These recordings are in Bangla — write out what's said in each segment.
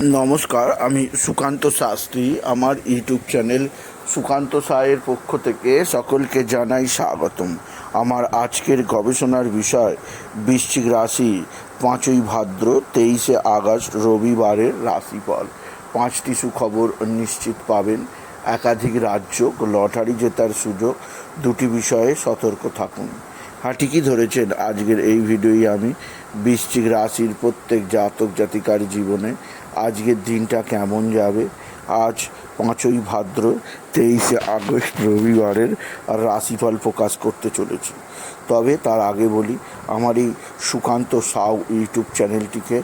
নমস্কার, আমি সুকান্ত শাস্ত্রী। আমার ইউটিউব চ্যানেল সুকান্ত সায়ের পক্ষ থেকে সকলকে জানাই স্বাগতম। আমার আজকের গবেষণার বিষয় বৃশ্চিক রাশি 5ই ভাদ্র 23শে আগস্ট রবিবারের রাশিফল। 5টি সুখবর নিশ্চিত পাবেন, একাধিক রাজ্য, লটারি জেতার সুযোগ, 2টি বিষয়ে সতর্ক থাকুন। হ্যাঁ, ঠিকই ধরেছেন। আজকের এই ভিডিওই আমি বৃশ্চিক রাশির প্রত্যেক জাতক জাতিকার জীবনে আজকের দিনটা কেমন যাবে, আজ 5ই ভাদ্র 23শে আগস্ট রবিবারের রাশিফল প্রকাশ করতে চলেছি। তবে তার আগে বলি, আমার এই সুকান্ত সাউ ইউটিউব চ্যানেলটিকে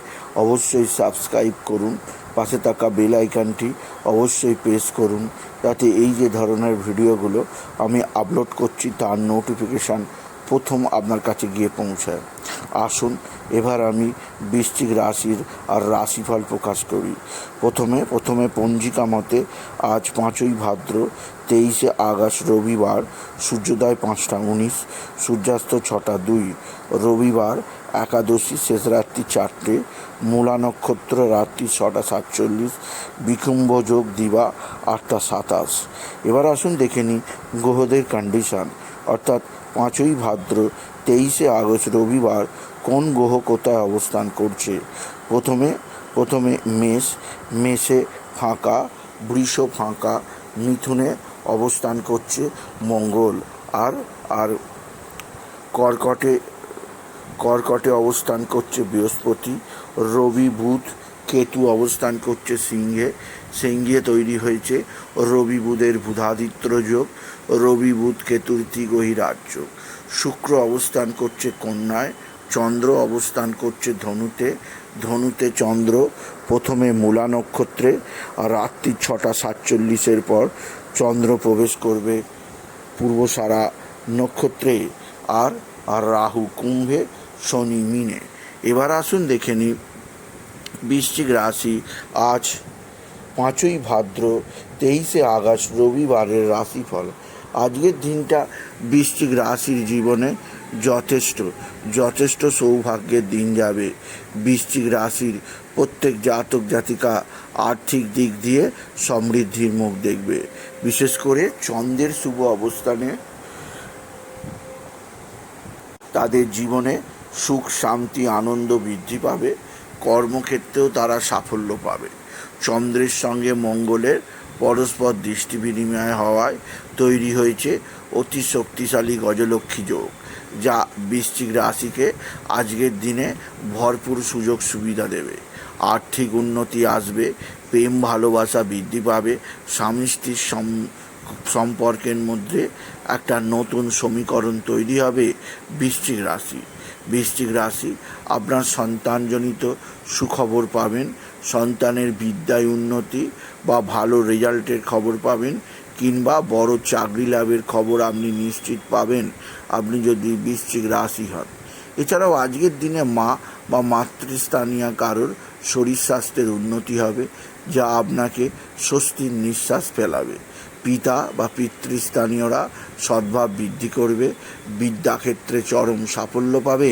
অবশ্যই সাবস্ক্রাইব করুন, পাশে থাকা বেল আইকনটি অবশ্যই প্রেস করুন, যাতে এই যে ধরনের ভিডিওগুলো আমি আপলোড করছি তার নোটিফিকেশান প্রথম আপনার কাছে গিয়ে পৌঁছায়। আসুন এবার আমি বৃশ্চিক রাশির আর রাশিফল প্রকাশ করি। প্রথমে পঞ্জিকা মতে আজ 5ই ভাদ্র 23শে আগস্ট রবিবার, সূর্যোদয় 5টা 19, সূর্যাস্ত 6টা 2, রবিবার একাদশী শেষ রাত্রি 4টে, মূলা নক্ষত্র রাত্রি 6টা 47, বিকুম্ভ যোগ দিবা 8টা 27। এবার আসুন দেখে নিই গ্রহদের কন্ডিশান, অর্থাৎ 5ই ভাদ্র 23শে আগস্ট রবিবার কোন গ্রহ কোথায় অবস্থান করছে। প্রথমে মেষে ফাঁকা, বৃষ ফাঁকা, মিথুনে অবস্থান করছে মঙ্গল, আর কর্কটে অবস্থান করছে বৃহস্পতি, রবি বুধ কেতু অবস্থান করছে সিংহে তৈরি হয়েছে রবি বুধের বুধাদিত্য যোগ, রবি বুধ কেতুর ত্রিগ্রহী যোগ। শুক্র অবস্থান করছে কন্যায়, চন্দ্র অবস্থান করছে ধনুতে চন্দ্র প্রথমে মূলা নক্ষত্রে, আর রাত্রি 6টা 47 পর চন্দ্র প্রবেশ করবে পূর্বসারা নক্ষত্রে, আর রাহু কুম্ভে, শনি মিনে। এবার আসুন দেখে নিই বৃশ্চিক রাশি আজ 5ই ভাদ্র 23শে আগস্ট রবিবারের রাশিফল। আজকের দিনটা বৃশ্চিক রাশির জীবনে যথেষ্ট সৌভাগ্যের দিন যাবে। বৃশ্চিক রাশির প্রত্যেক জাতক জাতিকা আর্থিক দিক দিয়ে সমৃদ্ধির মুখ দেখবে। বিশেষ করে চন্দ্রের শুভ অবস্থানে তাদের জীবনে সুখ শান্তি আনন্দ বৃদ্ধি পাবে, কর্মক্ষেত্রেও তারা সাফল্য পাবে। চন্দ্রের সঙ্গে মঙ্গলের পরস্পর দৃষ্টি বিনিময় হওয়ায় তৈরি হয়েছে অতি শক্তিশালী গজলক্ষ্মী যোগ, যা বৃশ্চিক রাশিকে আজকের দিনে ভরপুর সুযোগ সুবিধা দেবে। আর্থিক উন্নতি আসবে, প্রেম ভালোবাসা বৃদ্ধি পাবে, স্বামী স্ত্রীর সম্পর্কের মধ্যে একটা নতুন সমীকরণ তৈরি হবে। বৃশ্চিক রাশি আপনার সন্তানজনিত সুখবর পাবেন, সন্তানের বিদ্যায় উন্নতি বা ভালো রেজাল্টের খবর পাবেন, কিংবা বড় চাকরি লাভের খবর আপনি নিশ্চিত পাবেন, আপনি যদি বৃশ্চিক রাশি হন। এছাড়াও আজকের দিনে মা বা মাতৃস্থানীয় কারোর শরীর স্বাস্থ্যের উন্নতি হবে, যা আপনাকে স্বস্তির নিঃশ্বাস ফেলাবে। পিতা বা পিতৃস্থানীয়রা সদ্ভাব বৃদ্ধি করবে, বিদ্যাক্ষেত্রে চরম সাফল্য পাবে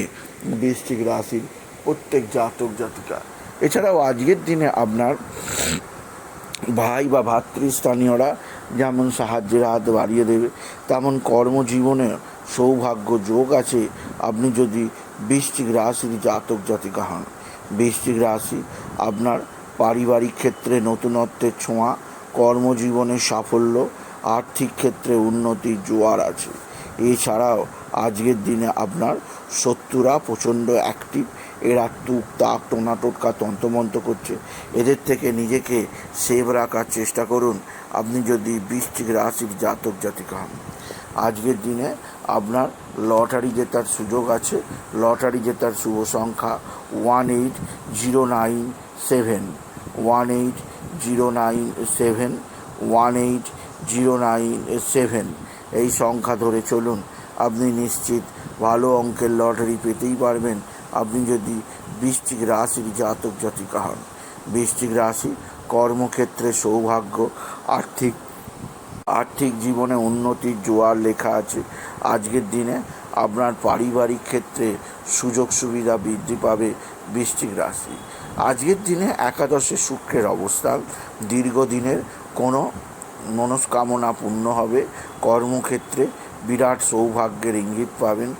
বৃশ্চিক রাশির প্রত্যেক জাতক জাতিকা। এছাড়াও আজকের দিনে আপনার ভাই বা ভাতৃস্থানীয়রা যেমন সাহায্যের হাত বাড়িয়ে দেবে, তেমন কর্মজীবনে সৌভাগ্য যোগ আছে আপনি যদি বৃশ্চিক রাশির জাতক জাতিকা হন। বৃশ্চিক রাশি আপনার পারিবারিক ক্ষেত্রে নতুনত্বের ছোঁয়া, কর্মজীবনে সাফল্য, আর্থিক ক্ষেত্রে উন্নতির জোয়ার আছে। এছাড়াও আজকের দিনে আপনার শত্রুরা প্রচণ্ড অ্যাক্টিভ, এরা টুকটাক টোনা টোটকা তন্ত্রমন্ত্র করছে, এদের থেকে নিজেকে সেভ রাখার চেষ্টা করুন আপনি যদি বৃশ্চিক রাশির জাতক জাতিকা হন। আজকের দিনে আপনার লটারি জেতার সুযোগ আছে। লটারি জেতার শুভ সংখ্যা 18097, 18097, 18097। এই সংখ্যা ধরে চলুন, আপনি নিশ্চিত ভালো অঙ্কের লটারি পেতেই পারবেন আপনি যদি বৃশ্চিক রাশির জাতক জাতিকা হন। বৃশ্চিক রাশি কর্মক্ষেত্রে সৌভাগ্য, আর্থিক জীবনে উন্নতির জোয়ার লেখা আছে। আজকের দিনে আপনার পারিবারিক ক্ষেত্রে সুযোগ সুবিধা বৃদ্ধি পাবে বৃশ্চিক রাশি। আজকের দিনে একাদশে শুক্রের অবস্থান, দীর্ঘদিনের কোনো মনস্কামনা পূর্ণ হবে। কর্মক্ষেত্রে বিরাট সৌভাগ্যের ইঙ্গিত পাবেন।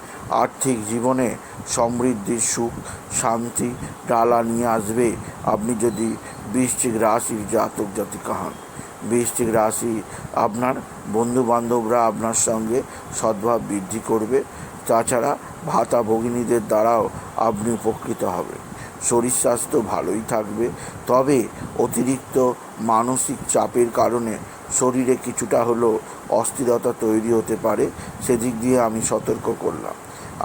আর্থিক জীবনে সমৃদ্ধির সুখ শান্তি ডালা নিয়ে আসবে আপনি যদি বৃশ্চিক রাশির জাতক জাতিকা হন। বৃশ্চিক রাশি আপনার বন্ধুবান্ধবরা আপনার সঙ্গে সদ্ভাব বৃদ্ধি করবে। তাছাড়া ভাতা ভগিনীদের দ্বারাও আপনি উপকৃত হবেন। শরীর স্বাস্থ্য ভালোই থাকবে, তবে অতিরিক্ত মানসিক চাপের কারণে শরীরে কিছুটা হলেও অস্থিরতা তৈরি হতে পারে, সেদিক দিয়ে আমি সতর্ক করলাম।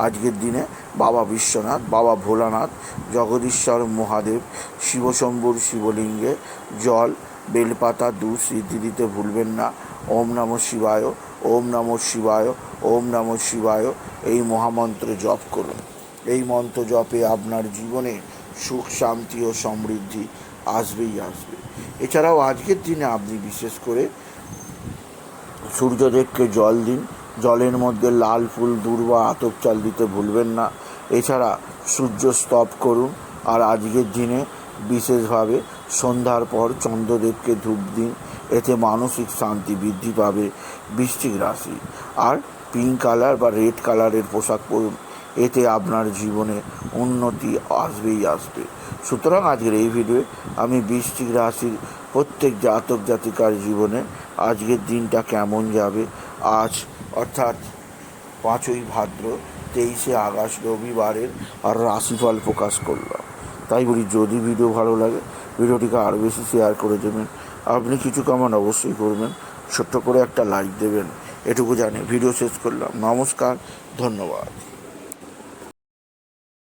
আজকের দিনে বাবা বিশ্বনাথ, বাবা ভোলানাথ, জগদীশ্বর মহাদেব, শিবশম্ভুর শিবলিঙ্গে জল, বেলপাতা, দুধ সিদ্ধি দিতে ভুলবেন না। ওম নমঃ শিবায়, ওম নমঃ শিবায়, ওম নমঃ শিবায় এই মহামন্ত্র জপ করুন। এই মন্ত্র জপে আপনার জীবনে সুখ শান্তি ও সমৃদ্ধি আসবেই আসবে। এছাড়াও আজকের দিনে আপনি বিশেষ করে সূর্যদেবকে জল দিন। জলের মধ্যে লাল ফুল, দূর্বা, আতপ চাল দিতে ভুলবেন না। এছাড়া সূর্য স্তব করুন। আর আজকের দিনে বিশেষভাবে সন্ধ্যার পর চন্দ্রদেবকে ধূপ দিন, এতে মানসিক শান্তি বৃদ্ধি পাবে বৃশ্চিক রাশি। আর পিঙ্ক কালার বা রেড কালারের পোশাক পরুন, এতে আপনার জীবনে উন্নতি আসবেই আসবে। সুতরাং আজকের এই ভিডিওয়ে আমি বৃশ্চিক রাশির প্রত্যেক জাতক জাতিকার জীবনে আজকের দিনটা কেমন যাবে, আজ অর্থাৎ 5ই ভাদ্র 23শে আগস্ট রবিবারের আর রাশিফল প্রকাশ করলাম। তাই বলি, যদি ভিডিও ভালো লাগে ভিডিওটিকে আরও বেশি শেয়ার করে দেবেন। আপনি কিছু কমেন্ট অবশ্যই করবেন, ছোট্ট করে একটা লাইক দেবেন। এটুকু জানি ভিডিও শেষ করলাম। নমস্কার, ধন্যবাদ।